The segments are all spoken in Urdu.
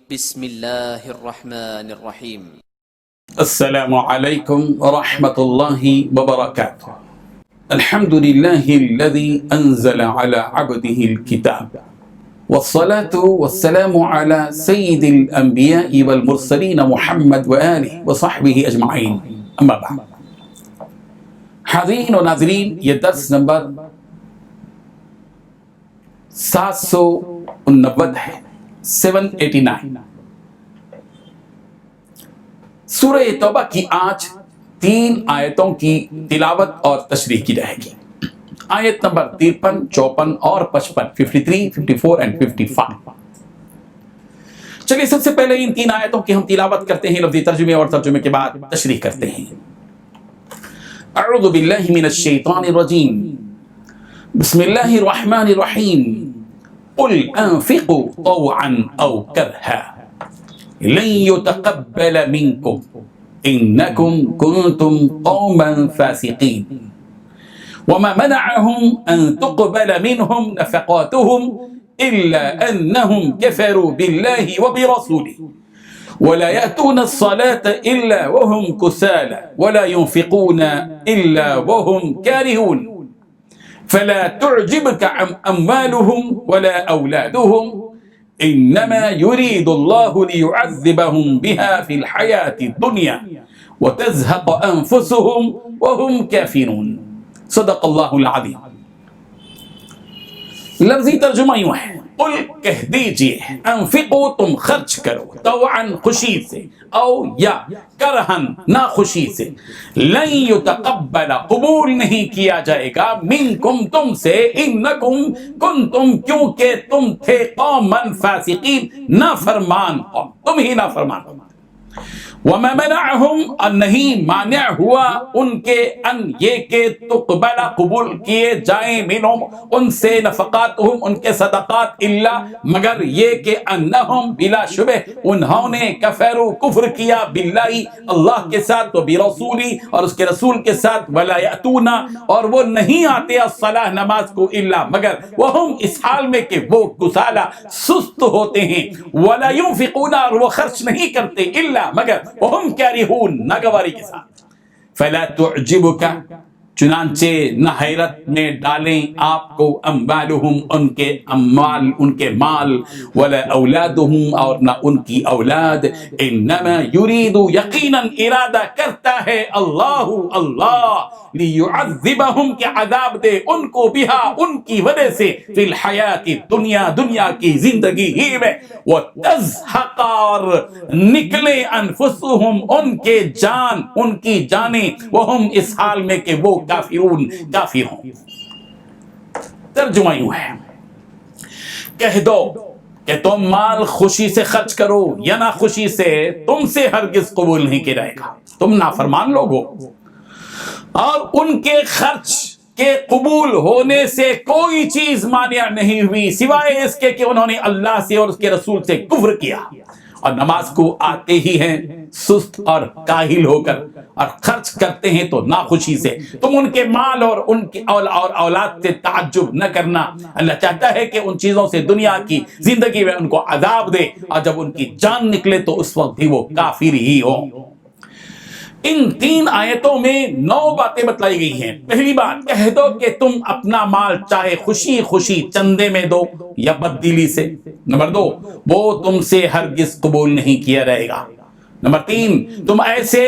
بسم اللہ الرحمن الرحیم۔ السلام علیکم ورحمۃ اللہ وبرکاتہ۔ الحمد للہ الذی انزل علی عبدہ الکتاب والصلاة والسلام علی سید الانبیاء والمرسلین محمد وآلہ وصحبہ اجمعین، اما بعد۔ حاضرین و ناظرین، یہ درس نمبر 789 ہے، 789۔ سورہ توبہ کی آج 3 آیتوں کی تلاوت اور تشریح کی جائے گی۔ آیت نمبر 53، 54 اور 55، 53، 54 and 55۔ چلیے سب سے پہلے ان 3 آیتوں کی ہم تلاوت کرتے ہیں، لفظی ترجمے اور ترجمے کے بعد تشریح کرتے ہیں۔ اعوذ باللہ من الشیطان الرجیم، بسم اللہ الرحمن الرحیم۔ قل انفقوا طوعا او کرہا لن يتقبل منكم انكم كنتم قوما فاسقين وما منعهم ان تقبل منهم نفقاتهم الا انهم كفروا بالله وبرسوله ولا يأتون الصلاة الا وهم كسالى ولا ينفقون الا وهم كارهون فلا تعجبك اموالهم ولا اولادهم انما يريد الله ليعذبهم بها في الحياة الدنيا وتزهق انفسهم وهم كافرون۔ صدق اللہ العظیم۔ لفظی ترجمہ یوں ہے، قل کہہ دیجئے، انفقو تم خرچ کرو، طوعا خوشی سے، او یا کرہن ناخوشی سے، لن یتقبل قبول نہیں کیا جائے گا، منکم تم سے، انکم کنتم کیونکہ تم تھے، قوما فاسقین نافرمان قوم، تم ہی نافرمان قوم۔ وما منعہم، اور نہیں مانع ہوا ان کے، ان یہ کہ تقبل قبول کیے جائیں، منہم ان سے، نفقاتہم ان کے صدقات، الا مگر یہ کہ انہم بلا شبہ انہوں نے کفروا کفر کیا، باللہ اللہ کے ساتھ، و برسولی اور اس کے رسول کے ساتھ، ولا یأتون اور وہ نہیں آتے، الصلاۃ نماز کو، الا مگر وہم اس حال میں کہ وہ کسالى سست ہوتے ہیں، ولا ينفقون اور وہ خرچ نہیں کرتے، الا مگر وہم کارہون ناگواری کے ساتھ۔ فلا تعجبک چنانچہ نہ حیرت میں ڈالیں آپ کو، اموالہم ان کے اموال، ان کے مال، ولا اولادہم اور نہ ان کی اولاد، انما یرید یقینا ارادہ کرتا ہے اللہ، اللہ لیعذبہم کہ عذاب دے ان کو، بہا ان کی وجہ سے، فی الحیات الدنیا دنیا کی زندگی ہی میں، وتزہق اور نکلے انفسہم ان کے جان، ان کی جانیں، وہم اس حال میں کہ وہ کافرون کافر ہوں۔ ترجمہ یوں ہے، کہہ دو کہ تم مال خوشی سے خرچ کرو یا نہ خوشی سے، تم سے ہرگز قبول نہیں کیا جائے گا، تم نافرمان لوگ ہو، اور ان کے خرچ کے قبول ہونے سے کوئی چیز مانع نہیں ہوئی سوائے اس کے کہ انہوں نے اللہ سے اور اس کے رسول سے کفر کیا، اور نماز کو آتے ہی ہیں سست اور کاہل ہو کر، اور خرچ کرتے ہیں تو ناخوشی سے۔ تم ان کے مال اور ان کی اولاد سے تعجب نہ کرنا، اللہ چاہتا ہے کہ ان چیزوں سے دنیا کی زندگی میں ان کو عذاب دے، اور جب ان کی جان نکلے تو اس وقت بھی وہ کافر ہی ہوں۔ ان 3 آیتوں میں 9 باتیں بتلائی گئی ہیں۔ پہلی بات، کہہ دو کہ تم اپنا مال چاہے خوشی خوشی چندے میں دو یا بددلی سے۔ نمبر 2، وہ تم سے ہرگز قبول نہیں کیا جائے گا۔ نمبر 3، تم ایسے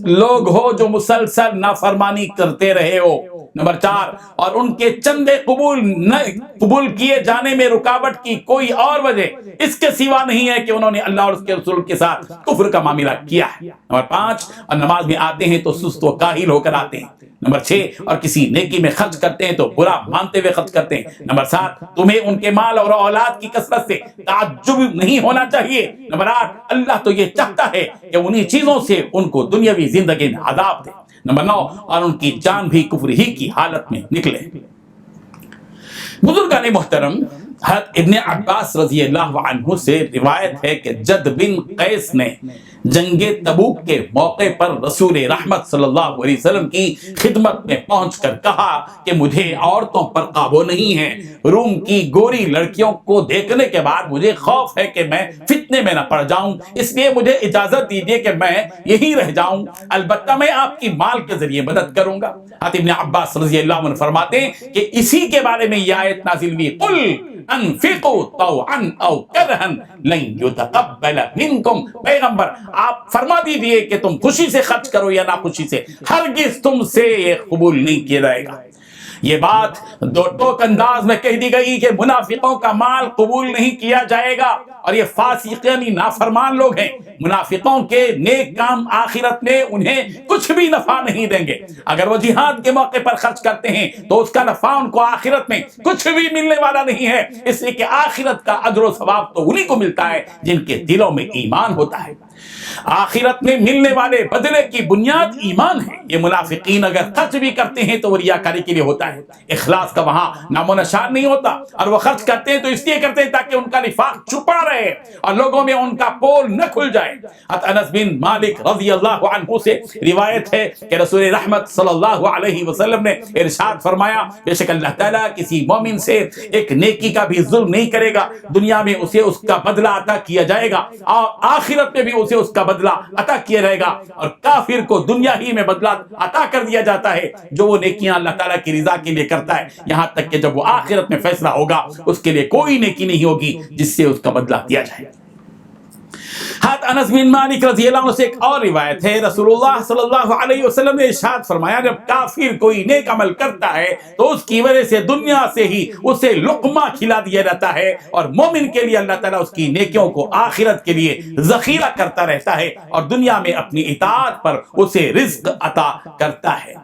لوگ ہو جو مسلسل نافرمانی کرتے رہے ہو۔ نمبر 4، اور ان کے چندے قبول کیے جانے میں رکاوٹ کی کوئی اور وجہ اس کے سوا نہیں ہے کہ انہوں نے اللہ اور اس کے رسول کے ساتھ کفر کا معاملہ کیا ہے۔ نمبر 5، اور نماز میں آتے ہیں تو سست و کاہل ہو کر آتے ہیں۔ نمبر 6، اور کسی نیکی میں خرچ کرتے ہیں تو برا مانتے ہوئے خرچ کرتے ہیں۔ نمبر 7، تمہیں ان کے مال اور اولاد کی کثرت سے تعجب نہیں ہونا چاہیے۔ نمبر 8، اللہ تو یہ چاہتا ہے کہ انہی چیزوں سے ان کو دنیاوی زندگی میں عذاب دے۔ نمبر 9، اور ان کی جان بھی کفر ہی کی حالت میں نکلے۔ بزرگان محترم، حضرت ابن عباس رضی اللہ عنہ سے روایت ہے کہ جد بن قیس نے جنگ تبوک کے موقع پر رسول رحمت صلی اللہ علیہ وسلم کی خدمت میں پہنچ کر کہا کہ مجھے عورتوں پر قابو نہیں ہے، روم کی گوری لڑکیوں کو دیکھنے کے بعد مجھے خوف ہے کہ میں فتنے میں نہ پڑ جاؤں، اس لیے مجھے اجازت دیجیے کہ میں یہی رہ جاؤں، البتہ میں آپ کی مال کے ذریعے مدد کروں گا۔ حضرت ابن عباس رضی اللہ عنہ فرماتے ہیں کہ اسی کے بارے میں یہ آیت نازل ہوئی، قل انفقوا طوعا او کرہا لن یتقبل منکم، پیغمبر آپ فرما دیجئے کہ تم خوشی سے خرچ کرو یا ناخوشی سے، ہرگز تم سے یہ قبول نہیں کیا جائے گا۔ یہ بات دو ٹوک انداز میں کہہ دی گئی کہ منافقوں کا مال قبول نہیں کیا جائے گا، اور یہ فاسق یعنی نافرمان لوگ ہیں۔ منافقوں کے نیک کام آخرت میں انہیں کچھ بھی نفع نہیں دیں گے۔ اگر وہ جہاد کے موقع پر خرچ کرتے ہیں تو اس کا نفع ان کو آخرت میں کچھ بھی ملنے والا نہیں ہے، اس لیے کہ آخرت کا اجر و ثواب تو انہی کو ملتا ہے جن کے دلوں میں ایمان ہوتا ہے۔ آخرت میں ملنے والے بدلے کی بنیاد ایمان ہے۔ یہ منافقین اگر خرچ بھی کرتے ہیں تو وہ ریاکاری کے لیے ہوتا ہے، اخلاص کا وہاں نام و نشان نہیں ہوتا، اور وہ خرچ کرتے ہیں تو اس لیے کرتے ہیں تاکہ ان کا نفاق چھپا رہے اور لوگوں میں ان کا پول نہ کھل جائے۔ انس بن مالک رضی اللہ عنہ سے روایت ہے کہ رسول رحمت صلی اللہ علیہ وسلم نے ارشاد فرمایا، بے شک اللہ تعالیٰ کسی مومن سے ایک نیکی کا بھی ظلم نہیں کرے گا، دنیا میں اسے اس کا بدلہ عطا کیا جائے گا اور آخرت میں بھی اسے اس کا بدلہ عطا کیا جائے گا، اور کافر کو دنیا ہی میں بدلہ عطا کر دیا جاتا ہے جو وہ نیکیاں اللہ تعالیٰ کی رضا کے لیے کرتا ہے، یہاں تک کہ جب وہ آخرت میں فیصلہ ہوگا اس کے لیے کوئی نیکی نہیں ہوگی جس سے اس کا بدلہ دیا جائے۔ حضرت انس بن مالک رضی اللہ عنہ سے ایک اور روایت ہے، رسول اللہ صلی اللہ علیہ وسلم نے ارشاد فرمایا، جب کافر کوئی نیک عمل کرتا ہے تو اس کی وجہ سے دنیا سے ہی اسے لقمہ کھلا دیا جاتا ہے، اور مومن کے لیے اللہ تعالیٰ اس کی نیکیوں کو آخرت کے لیے ذخیرہ کرتا رہتا ہے اور دنیا میں اپنی اطاعت پر اسے رزق عطا کرتا ہے۔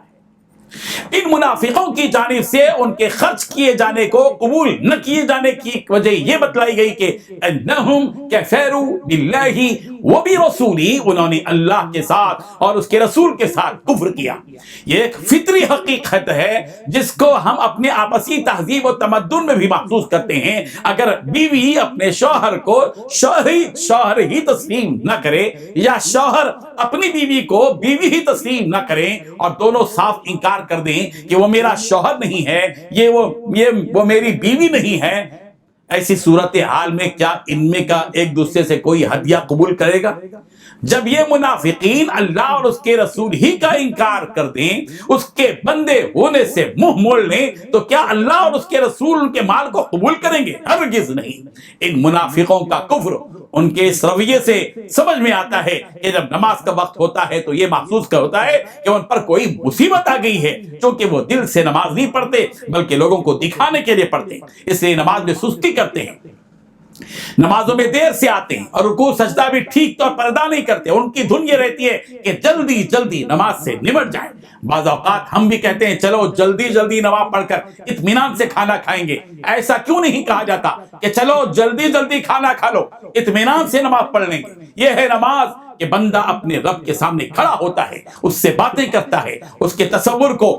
ان منافقوں کی جانب سے ان کے خرچ کیے جانے کو قبول نہ کیے جانے کی وجہ یہ بتلائی گئی کہ انہم کفروا باللہ وبرسولہ، انہوں نے اللہ کے ساتھ اور اس کے رسول کے ساتھ کفر کیا۔ یہ ایک فطری حقیقت ہے جس کو ہم اپنے آپسی تہذیب و تمدن میں بھی محسوس کرتے ہیں۔ اگر بیوی اپنے شوہر کو شوہر ہی تسلیم نہ کرے یا شوہر اپنی بیوی کو بیوی ہی تسلیم نہ کرے اور دونوں صاف انکار کر دیں کہ وہ میرا شوہر نہیں ہے، وہ میری بیوی نہیں ہے، ایسی صورتحال میں کیا ان میں کا ایک دوسرے سے کوئی ہدیہ قبول کرے گا؟ جب یہ منافقین اللہ اور اس کے رسول ہی کا انکار کر دیں، اس کے بندے ہونے سے منہ موڑ لیں، تو کیا اللہ اور اس کے رسول ان کے مال کو قبول کریں گے؟ ہرگز نہیں۔ ان منافقوں کا کفر ان کے اس رویے سے سمجھ میں آتا ہے کہ جب نماز کا وقت ہوتا ہے تو یہ محسوس کر ہوتا ہے کہ ان پر کوئی مصیبت آ گئی ہے، چونکہ وہ دل سے نماز نہیں پڑھتے بلکہ لوگوں کو دکھانے کے لیے پڑھتے ہیں، اس لیے نماز میں سستی کرتے ہیں، نمازوں میں دیر سے آتے ہیں اور رکوع سجدہ بھی ٹھیک طور پر ادا نہیں کرتے۔ ان کی دھن یہ رہتی ہے کہ جلدی جلدی نماز سے نمٹ جائیں۔ بعض اوقات ہم بھی کہتے ہیں چلو جلدی جلدی نماز پڑھ کر اطمینان سے کھانا کھائیں گے، ایسا کیوں نہیں کہا جاتا کہ چلو جلدی جلدی کھانا کھا لو، اطمینان سے نماز پڑھ لیں گے؟ یہ ہے نماز کہ بندہ اپنے رب کے سامنے کھڑا ہوتا ہے، اس سے باتیں کرتا ہے، اس کے تصور کو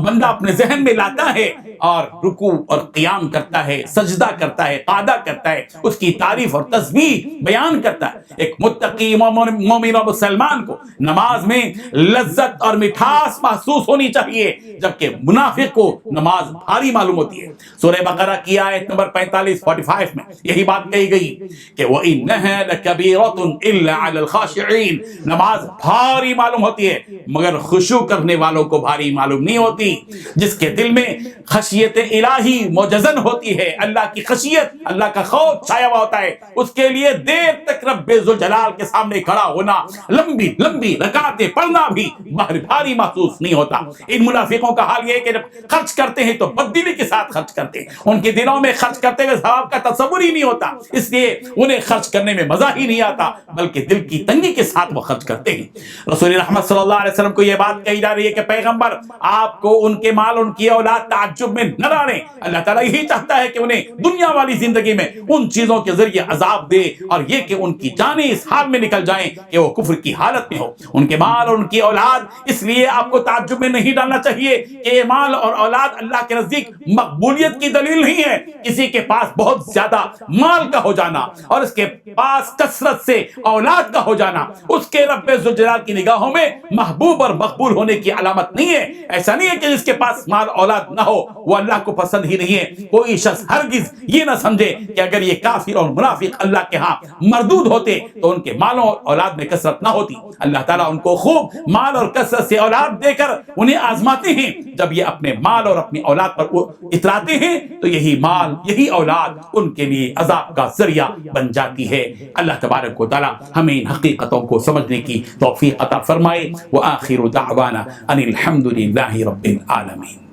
بندہ اپنے ذہن میں لاتا ہے اور رکوع اور قیام کرتا ہے، سجدہ کرتا ہے، قعدہ کرتا ہے، اس کی تعریف اور تسبیح بیان کرتا ہے۔ ایک متقی مومن اور مسلمان کو نماز میں لذت اور مٹھاس محسوس ہونی چاہیے، جبکہ منافق کو نماز بھاری معلوم ہوتی ہے۔ سورہ بقرہ کی آیت نمبر 45 میں یہی بات کہی گئی کہ وَإِنَّهَا لَكَبِيرَةٌ إِلَّا عَلَى الْخَاشِعِينَ، نماز بھاری معلوم ہوتی ہے مگر خشوع کرنے والوں کو بھاری معلوم نہیں ہوتی۔ جس کے دل میں خشیت الہی موجزن ہوتی ہے، اللہ کی خشیت، اللہ کا خوف چھایا ہوا ہوتا ہے، اس کے لیے دیر تک رب ذوالجلال کے سامنے کھڑا ہونا، لمبی لمبی رکعتیں پڑھنا بھی بھاری محسوس نہیں ہوتا۔ ان منافقوں کا حال یہ ہے کہ جب خرچ کرتے ہیں تو بددلی کے ساتھ خرچ کرتے ہیں، ان کے دلوں میں خرچ کرتے ہوئے ثواب کا تصور ہی نہیں ہوتا، اس لیے انہیں خرچ کرنے میں مزہ ہی نہیں آتا، بلکہ دل کی تنگی کے ساتھ وہ خرچ کرتے ہیں۔ رسول رحمت صلی اللہ علیہ وسلم کو یہ بات کہی جا رہی ہے کہ پیغمبر آپ کو ان کے مال ان کی اولاد تعجب میں نہ ڈالیں، اللہ تعالیٰ یہی چاہتا ہے کہ انہیں دنیا والی زندگی میں ان چیزوں کے ذریعے عذاب دے، اور یہ کہ ان کی جانیں اس حال میں نکل جائیں کہ وہ کفر کی حالت میں ہو۔ ان کے مال اور ان کی اولاد، اس لیے آپ کو تعجب میں نہیں ڈالنا چاہیے کہ یہ مال اور اولاد اللہ کے نزدیک مقبولیت کی دلیل نہیں ہے۔ کسی کے پاس بہت زیادہ مال کا ہو جانا اور اس کے پاس کثرت سے اولاد کا ہو جانا اس کے رب ذوالجلال کی نگاہوں میں محبوب اور مقبول ہونے کی علامت نہیں ہے۔ ایسا نہیں ہے کہ جس کے پاس مال اولاد نہ ہو وہ اللہ کو پسند ہی نہیں ہے۔ کوئی شخص ہرگز یہ نہ سمجھے کہ اگر یہ کافر اور منافق اللہ کے ہاں مردود ہوتے تو ان کے مالوں اور اولاد میں کثرت نہ ہوتی۔ اللہ تعالیٰ ان کو خوب مال اور کثرت سے اولاد دے کر انہیں آزماتے ہیں۔ جب یہ اپنے مال اور اپنی اولاد پر اتراتے ہیں تو یہی مال یہی اولاد ان کے لیے عذاب کا ذریعہ بن جاتی ہے۔ اللہ تبارک و تعالی ہمیں ان حقیقتوں کو سمجھنے کی توفیق عطا فرمائے۔ وآخر دعوانا ان الحمد للہ رب العالمین۔